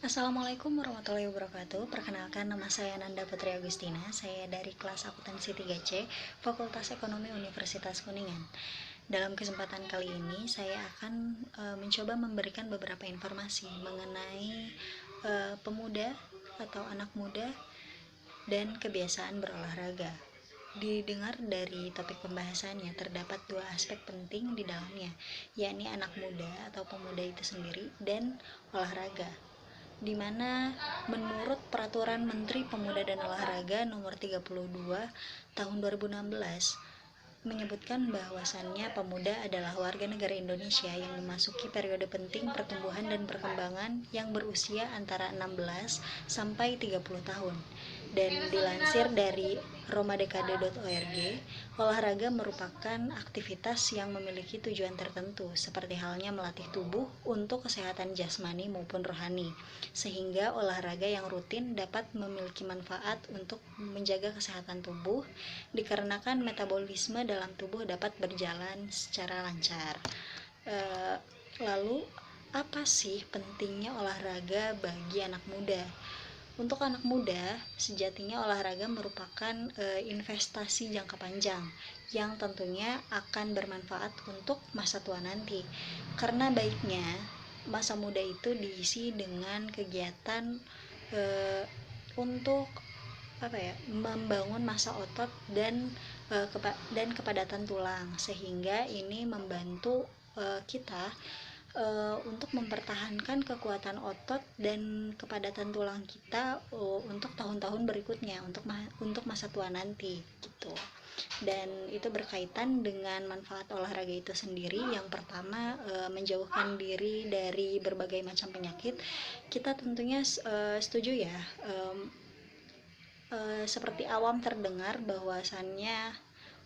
Assalamualaikum warahmatullahi wabarakatuh. Perkenalkan, nama saya Nanda Putri Agustina. Saya dari kelas akuntansi 3C, Fakultas Ekonomi Universitas Kuningan. Dalam kesempatan kali ini, saya akan mencoba memberikan beberapa informasi mengenai pemuda atau anak muda dan kebiasaan berolahraga. Didengar dari topik pembahasannya, terdapat dua aspek penting di dalamnya, yakni anak muda atau pemuda itu sendiri dan olahraga, di mana menurut Peraturan Menteri Pemuda dan Olahraga Nomor 32 Tahun 2016 menyebutkan bahwasannya pemuda adalah warga negara Indonesia yang memasuki periode penting pertumbuhan dan perkembangan yang berusia antara 16 sampai 30 tahun. Dan dilansir dari romadekade.org, olahraga merupakan aktivitas yang memiliki tujuan tertentu, seperti halnya melatih tubuh untuk kesehatan jasmani maupun rohani, sehingga olahraga yang rutin dapat memiliki manfaat untuk menjaga kesehatan tubuh, dikarenakan metabolisme dalam tubuh dapat berjalan secara lancar. Lalu, apa sih pentingnya olahraga bagi anak muda? Untuk anak muda, sejatinya olahraga merupakan investasi jangka panjang yang tentunya akan bermanfaat untuk masa tua nanti. Karena baiknya masa muda itu diisi dengan kegiatan untuk membangun massa otot dan kepadatan tulang, sehingga ini membantu kita untuk mempertahankan kekuatan otot dan kepadatan tulang kita untuk tahun-tahun berikutnya, untuk masa tua nanti gitu. Dan itu berkaitan dengan manfaat olahraga itu sendiri. Yang pertama, menjauhkan diri dari berbagai macam penyakit. Kita tentunya setuju ya, seperti awam terdengar bahwasannya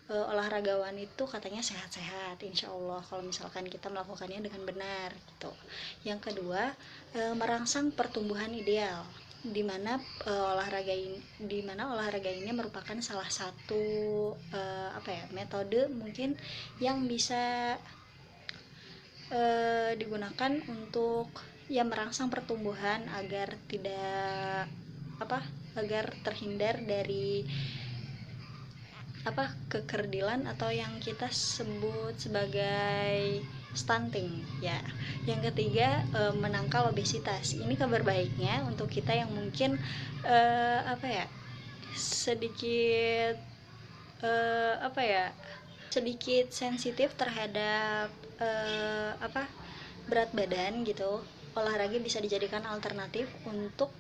olahragawan itu katanya sehat-sehat, insya Allah kalau misalkan kita melakukannya dengan benar gitu. Yang kedua, merangsang pertumbuhan ideal, di mana olahraga ini merupakan salah satu metode mungkin yang bisa digunakan untuk merangsang pertumbuhan agar terhindar dari kekerdilan atau yang kita sebut sebagai stunting ya. Yang ketiga, menangkal obesitas. Ini kabar baiknya untuk kita yang mungkin sedikit sensitif terhadap berat badan gitu. Olahraga bisa dijadikan alternatif untuk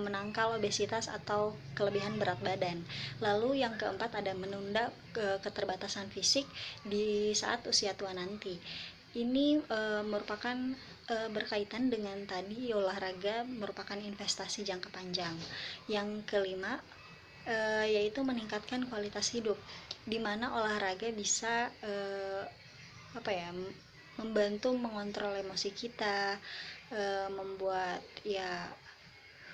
menangkal obesitas atau kelebihan berat badan. Lalu yang keempat, ada menunda keterbatasan fisik di saat usia tua nanti. Ini merupakan berkaitan dengan tadi, olahraga merupakan investasi jangka panjang. Yang kelima, yaitu meningkatkan kualitas hidup, di mana olahraga bisa membantu mengontrol emosi kita, membuat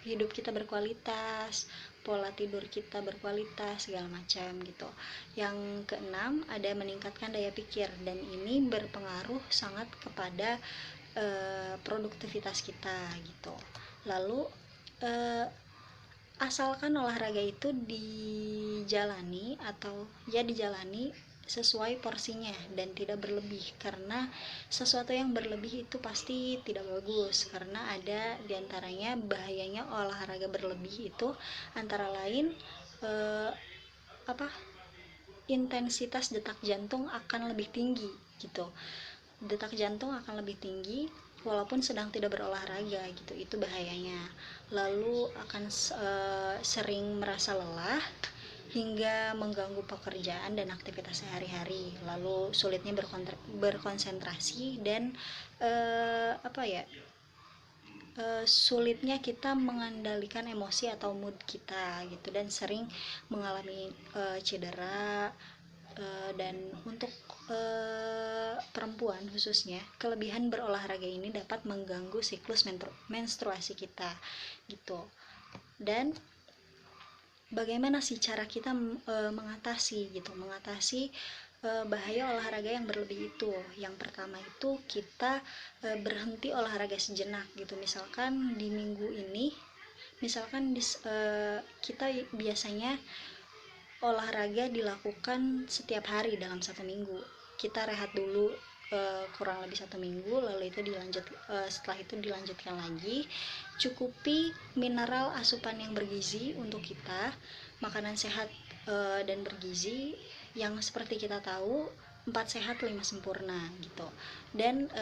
hidup kita berkualitas, pola tidur kita berkualitas, segala macam gitu. Yang keenam, ada meningkatkan daya pikir, dan ini berpengaruh sangat kepada produktivitas kita gitu. Lalu asalkan olahraga itu dijalani sesuai porsinya dan tidak berlebih, karena sesuatu yang berlebih itu pasti tidak bagus, karena ada diantaranya bahayanya olahraga berlebih itu antara lain intensitas detak jantung akan lebih tinggi gitu. Detak jantung akan lebih tinggi walaupun sedang tidak berolahraga gitu, itu bahayanya. Lalu akan sering merasa lelah hingga mengganggu pekerjaan dan aktivitas sehari-hari. Lalu sulitnya berkonsentrasi dan sulitnya kita mengendalikan emosi atau mood kita gitu, dan sering mengalami cedera. Dan untuk perempuan khususnya, kelebihan berolahraga ini dapat mengganggu siklus menstruasi kita gitu. Dan bagaimana sih cara kita mengatasi bahaya olahraga yang berlebih itu. Yang pertama itu kita berhenti olahraga sejenak gitu. Misalkan di minggu ini, misalkan kita biasanya olahraga dilakukan setiap hari dalam satu minggu. Kita rehat dulu kurang lebih satu minggu, lalu itu setelah itu dilanjutkan lagi. Cukupi mineral asupan yang bergizi untuk kita, makanan sehat dan bergizi yang seperti kita tahu 4 sehat 5 sempurna gitu. Dan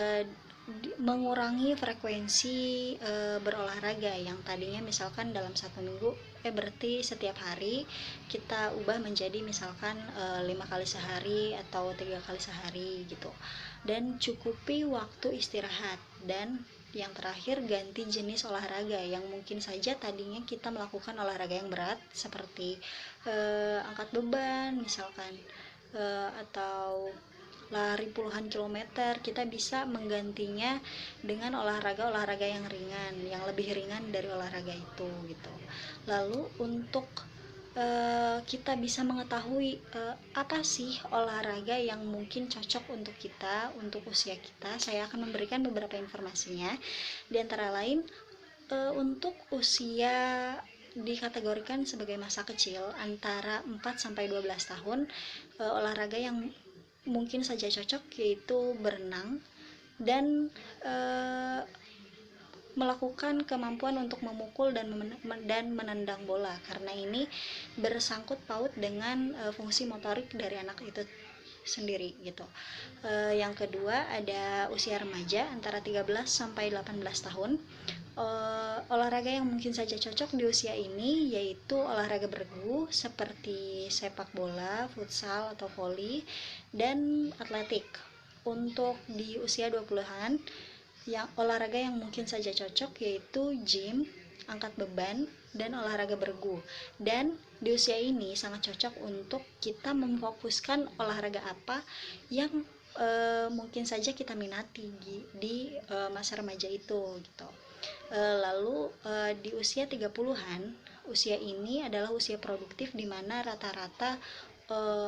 mengurangi frekuensi berolahraga yang tadinya misalkan dalam satu minggu berarti setiap hari kita ubah menjadi misalkan 5 kali sehari atau 3 kali sehari gitu. Dan cukupi waktu istirahat. Dan yang terakhir, ganti jenis olahraga yang mungkin saja tadinya kita melakukan olahraga yang berat seperti angkat beban misalkan, atau lari puluhan kilometer, kita bisa menggantinya dengan olahraga yang ringan, yang lebih ringan dari olahraga itu gitu. Lalu untuk kita bisa mengetahui apa sih olahraga yang mungkin cocok untuk kita, untuk usia kita, saya akan memberikan beberapa informasinya. Di antara lain, untuk usia dikategorikan sebagai masa kecil antara 4-12 tahun, olahraga yang mungkin saja cocok yaitu berenang dan melakukan kemampuan untuk memukul dan menendang bola, karena ini bersangkut paut dengan fungsi motorik dari anak itu sendiri gitu. Yang kedua ada usia remaja antara 13-18 tahun. Olahraga yang mungkin saja cocok di usia ini yaitu olahraga bergu seperti sepak bola, futsal atau voli, dan atletik. Untuk di usia 20-an, yang olahraga yang mungkin saja cocok yaitu gym, angkat beban, dan olahraga bergu. Dan di usia ini sangat cocok untuk kita memfokuskan olahraga apa yang mungkin saja kita minati di masa remaja itu gitu. Lalu di usia 30-an, usia ini adalah usia produktif di mana rata-rata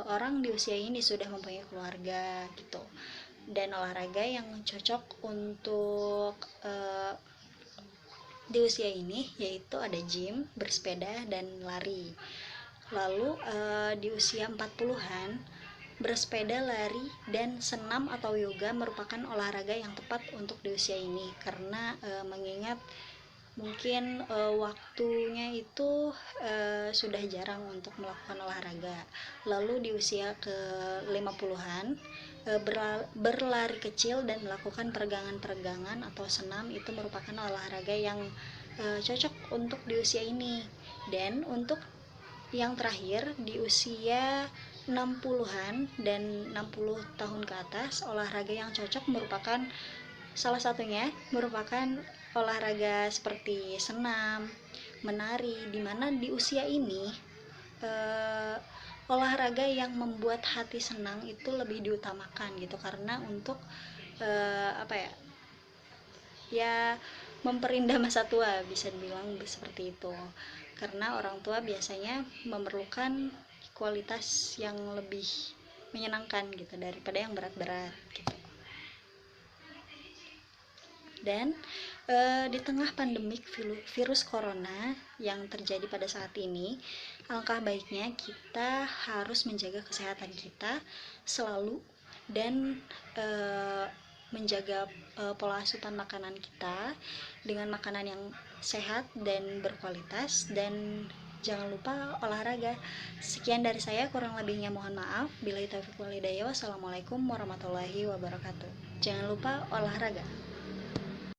orang di usia ini sudah mempunyai keluarga gitu. Dan olahraga yang cocok untuk di usia ini yaitu ada gym, bersepeda, dan lari. Lalu di usia 40-an, bersepeda, lari, dan senam atau yoga merupakan olahraga yang tepat untuk di usia ini karena mengingat mungkin waktunya itu sudah jarang untuk melakukan olahraga. Lalu di usia ke 50-an, berlari kecil dan melakukan peregangan-peregangan atau senam itu merupakan olahraga yang cocok untuk di usia ini. Dan untuk yang terakhir di usia 60-an dan 60 tahun ke atas, olahraga yang cocok merupakan salah satunya merupakan olahraga seperti senam, menari, di mana di usia ini olahraga yang membuat hati senang itu lebih diutamakan gitu, karena untuk memperindah masa tua, bisa dibilang seperti itu, karena orang tua biasanya memerlukan kualitas yang lebih menyenangkan gitu daripada yang berat-berat gitu. Dan di tengah pandemik virus corona yang terjadi pada saat ini, alangkah baiknya kita harus menjaga kesehatan kita selalu dan menjaga pola asupan makanan kita dengan makanan yang sehat dan berkualitas, dan jangan lupa olahraga. Sekian dari saya, kurang lebihnya mohon maaf. Billahi taufiq wal hidayah. Wassalamualaikum warahmatullahi wabarakatuh. Jangan lupa olahraga.